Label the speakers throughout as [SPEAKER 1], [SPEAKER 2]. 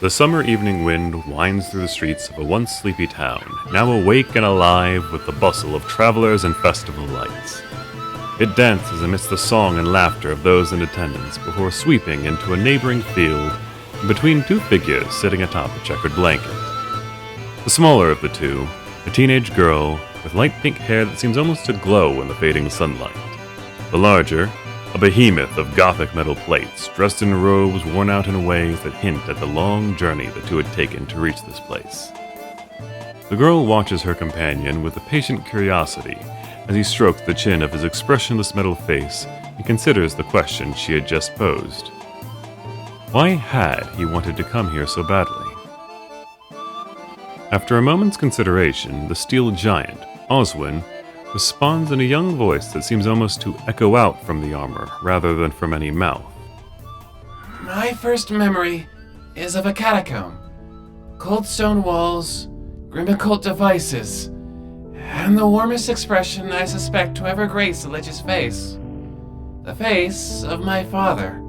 [SPEAKER 1] The summer evening wind winds through the streets of a once sleepy town, now awake and alive with the bustle of travelers and festival lights. It dances amidst the song and laughter of those in attendance before sweeping into a neighboring field and between two figures sitting atop a checkered blanket. The smaller of the two, a teenage girl with light pink hair that seems almost to glow in the fading sunlight. The larger, a behemoth of gothic metal plates, dressed in robes worn out in ways that hint at the long journey the two had taken to reach this place. The girl watches her companion with a patient curiosity as he strokes the chin of his expressionless metal face and considers the question she had just posed. Why had he wanted to come here so badly? After a moment's consideration, the steel giant, Oswin, responds in a young voice that seems almost to echo out from the armor rather than from any mouth.
[SPEAKER 2] My first memory is of a catacomb. Cold stone walls, grim occult devices, and the warmest expression I suspect to ever grace a lich's face. The face of my father.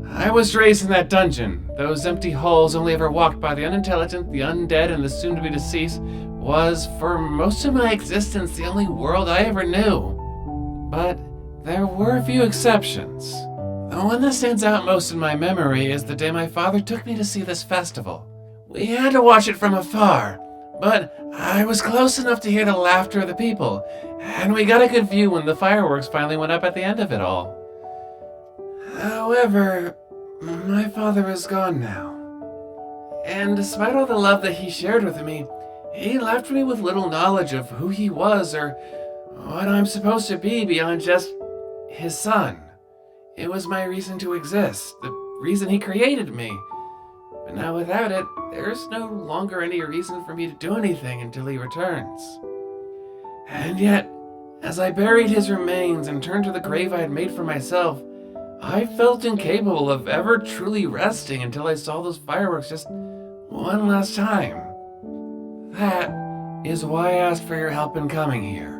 [SPEAKER 2] I was raised in that dungeon. Those empty halls only ever walked by the unintelligent, the undead, and the soon-to-be-deceased was, for most of my existence, the only world I ever knew. But there were a few exceptions. The one that stands out most in my memory is the day my father took me to see this festival. We had to watch it from afar, but I was close enough to hear the laughter of the people, and we got a good view when the fireworks finally went up at the end of it all. However, my father is gone now. And despite all the love that he shared with me, he left me with little knowledge of who he was or what I'm supposed to be beyond just his son. It was my reason to exist, the reason he created me. But now without it, there's no longer any reason for me to do anything until he returns. And yet, as I buried his remains and turned to the grave I had made for myself, I felt incapable of ever truly resting until I saw those fireworks just one last time. That is why I asked for your help in coming here.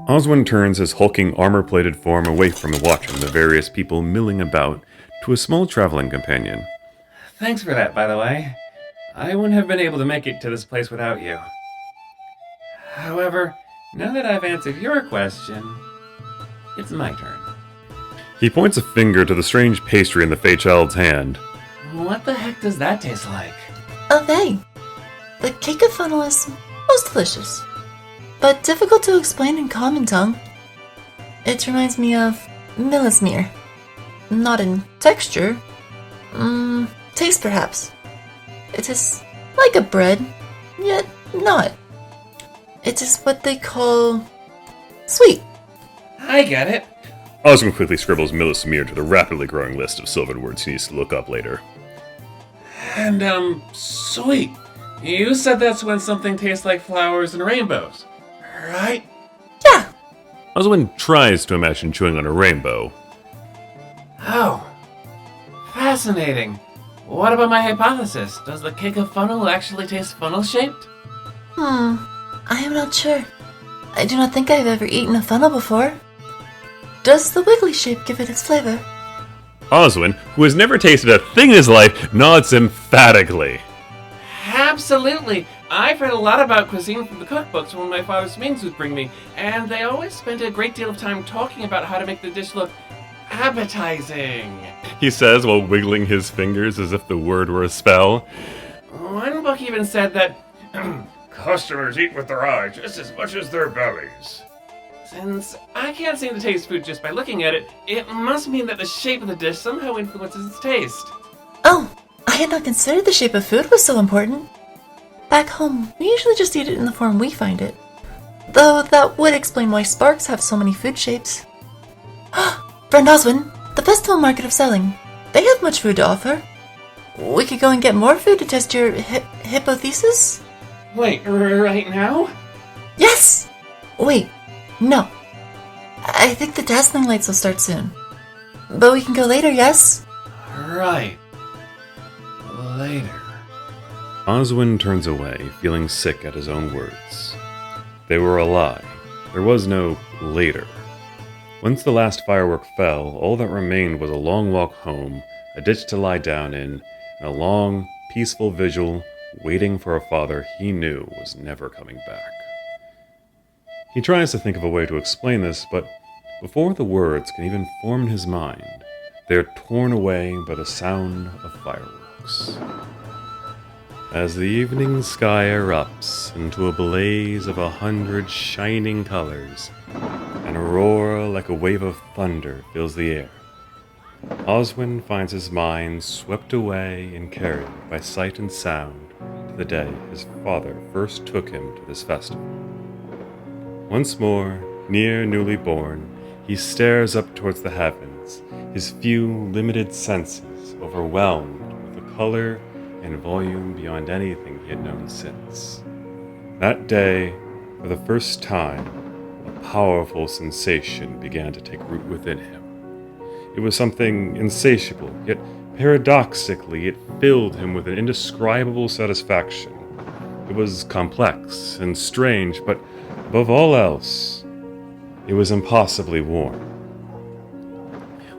[SPEAKER 1] Oswin turns his hulking armor-plated form away from watching the various people milling about to a small traveling companion.
[SPEAKER 2] Thanks for that, by the way. I wouldn't have been able to make it to this place without you. However, now that I've answered your question, it's my turn.
[SPEAKER 1] He points a finger to the strange pastry in the Fey Child's hand.
[SPEAKER 2] What the heck does that taste like?
[SPEAKER 3] Okay. The cake of funnel is most delicious, but difficult to explain in common tongue. It reminds me of Millismere. Not in texture. Taste perhaps. It is like a bread, yet not. It is what they call sweet.
[SPEAKER 2] I get it.
[SPEAKER 1] Oswin quickly scribbles Millismere to the rapidly growing list of Sylvan words he needs to look up later.
[SPEAKER 2] And, sweet. You said that's when something tastes like flowers and rainbows, right?
[SPEAKER 3] Yeah.
[SPEAKER 1] Oswin tries to imagine chewing on a rainbow.
[SPEAKER 2] Oh, fascinating. What about my hypothesis? Does the cake of funnel actually taste funnel-shaped?
[SPEAKER 3] I am not sure. I do not think I've ever eaten a funnel before. Does the wiggly shape give it its flavor?
[SPEAKER 1] Oswin, who has never tasted a thing in his life, nods emphatically.
[SPEAKER 2] Absolutely. I've read a lot about cuisine from the cookbooks when my father's mains would bring me, and they always spent a great deal of time talking about how to make the dish look appetizing.
[SPEAKER 1] He says while wiggling his fingers as if the word were a spell.
[SPEAKER 2] One book even said that customers eat with their eyes just as much as their bellies. Since I can't seem to taste food just by looking at it, it must mean that the shape of the dish somehow influences its taste.
[SPEAKER 3] Oh, I had not considered the shape of food was so important. Back home, we usually just eat it in the form we find it. Though that would explain why sparks have so many food shapes. Friend Oswin, the Festival Market of Selling. They have much food to offer. We could go and get more food to test your hypothesis?
[SPEAKER 2] Wait, right now?
[SPEAKER 3] Yes! Wait, no. I think the dazzling lights will start soon. But we can go later, yes?
[SPEAKER 2] Right. Later.
[SPEAKER 1] Oswin turns away, feeling sick at his own words. They were a lie. There was no later. Once the last firework fell, all that remained was a long walk home, a ditch to lie down in, and a long, peaceful vigil waiting for a father he knew was never coming back. He tries to think of a way to explain this, but before the words can even form in his mind, they are torn away by the sound of fireworks. As the evening sky erupts into a blaze of 100 shining colors, and a roar like a wave of thunder fills the air, Oswin finds his mind swept away and carried by sight and sound to the day his father first took him to this festival. Once more, near newly born, he stares up towards the heavens, his few limited senses overwhelmed with a color and volume beyond anything he had known since. That day, for the first time, a powerful sensation began to take root within him. It was something insatiable, yet paradoxically it filled him with an indescribable satisfaction. It was complex and strange, but above all else, it was impossibly warm.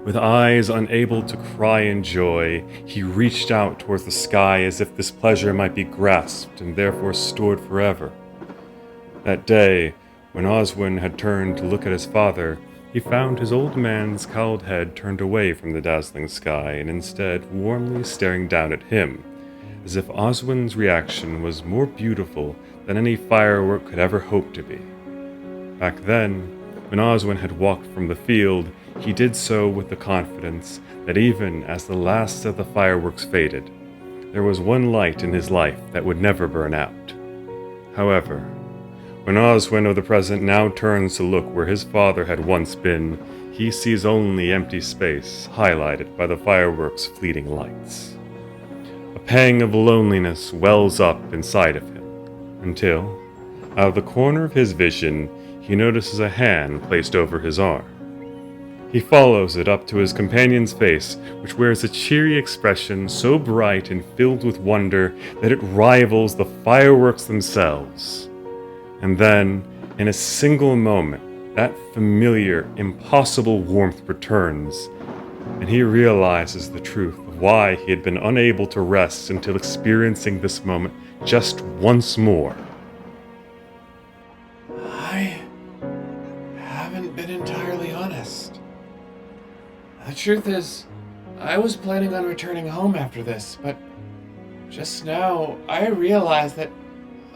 [SPEAKER 1] With eyes unable to cry in joy, he reached out towards the sky as if this pleasure might be grasped and therefore stored forever. That day, when Oswin had turned to look at his father, he found his old man's cowled head turned away from the dazzling sky and instead warmly staring down at him, as if Oswin's reaction was more beautiful than any firework could ever hope to be. Back then, when Oswin had walked from the field, he did so with the confidence that even as the last of the fireworks faded, there was one light in his life that would never burn out. However, when Oswin of the present now turns to look where his father had once been, he sees only empty space highlighted by the fireworks' fleeting lights. A pang of loneliness wells up inside of him, until, out of the corner of his vision, he notices a hand placed over his arm. He follows it up to his companion's face, which wears a cheery expression so bright and filled with wonder that it rivals the fireworks themselves. And then, in a single moment, that familiar, impossible warmth returns, and he realizes the truth of why he had been unable to rest until experiencing this moment just once more.
[SPEAKER 2] I haven't been entirely honest. The truth is, I was planning on returning home after this, but just now I realized that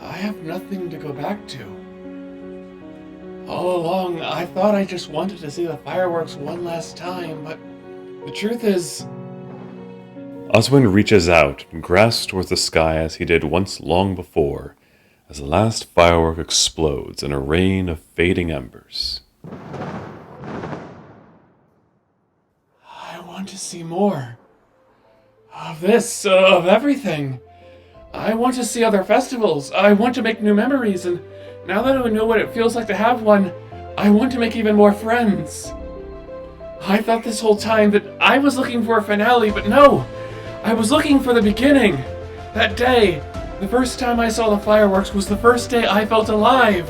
[SPEAKER 2] I have nothing to go back to. All along, I thought I just wanted to see the fireworks one last time, but the truth is...
[SPEAKER 1] Oswin reaches out and grasps towards the sky as he did once long before, as the last firework explodes in a rain of fading embers.
[SPEAKER 2] I want to see more. Of this, of everything. I want to see other festivals. I want to make new memories, and now that I know what it feels like to have one, I want to make even more friends. I thought this whole time that I was looking for a finale, but no! I was looking for the beginning. That day, the first time I saw the fireworks was the first day I felt alive.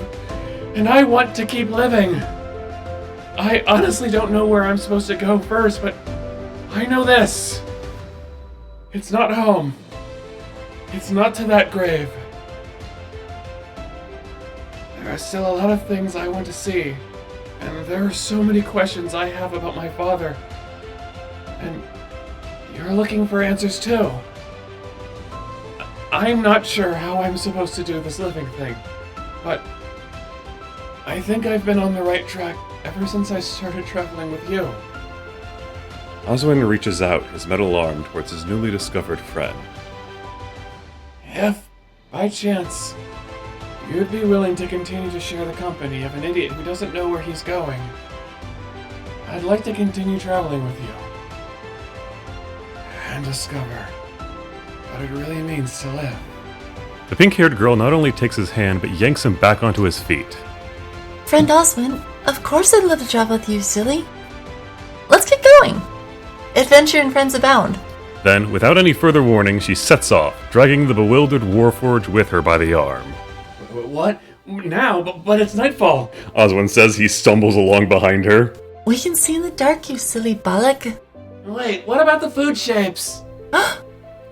[SPEAKER 2] And I want to keep living. I honestly don't know where I'm supposed to go first, but I know this. It's not home. It's not to that grave. There are still a lot of things I want to see, and there are so many questions I have about my father. And you're looking for answers too. I'm not sure how I'm supposed to do this living thing, but I think I've been on the right track ever since I started traveling with you.
[SPEAKER 1] Oswin reaches out his metal arm towards his newly discovered friend.
[SPEAKER 2] If, by chance, you'd be willing to continue to share the company of an idiot who doesn't know where he's going, I'd like to continue traveling with you. And discover what it really means to live.
[SPEAKER 1] The pink-haired girl not only takes his hand, but yanks him back onto his feet.
[SPEAKER 3] Friend Oswin, of course I'd love to travel with you, silly. Let's get going. Adventure and friends abound.
[SPEAKER 1] Then, without any further warning, she sets off, dragging the bewildered Warforged with her by the arm.
[SPEAKER 2] What? Now? But it's nightfall.
[SPEAKER 1] Oswin says he stumbles along behind her.
[SPEAKER 3] We can see in the dark, you silly bollock.
[SPEAKER 2] Wait, what about the food shapes?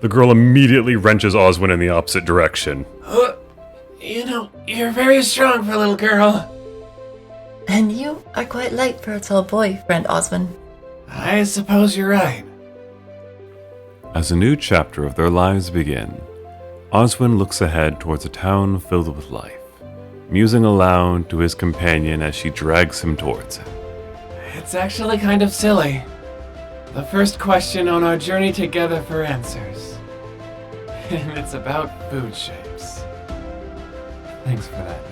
[SPEAKER 1] The girl immediately wrenches Oswin in the opposite direction.
[SPEAKER 2] You're very strong for a little girl.
[SPEAKER 3] And you are quite light for a tall boy, friend Oswin.
[SPEAKER 2] I suppose you're right.
[SPEAKER 1] As a new chapter of their lives begin, Oswin looks ahead towards a town filled with life, musing aloud to his companion as she drags him towards it.
[SPEAKER 2] It's actually kind of silly. The first question on our journey together for answers. And it's about food shapes. Thanks for that.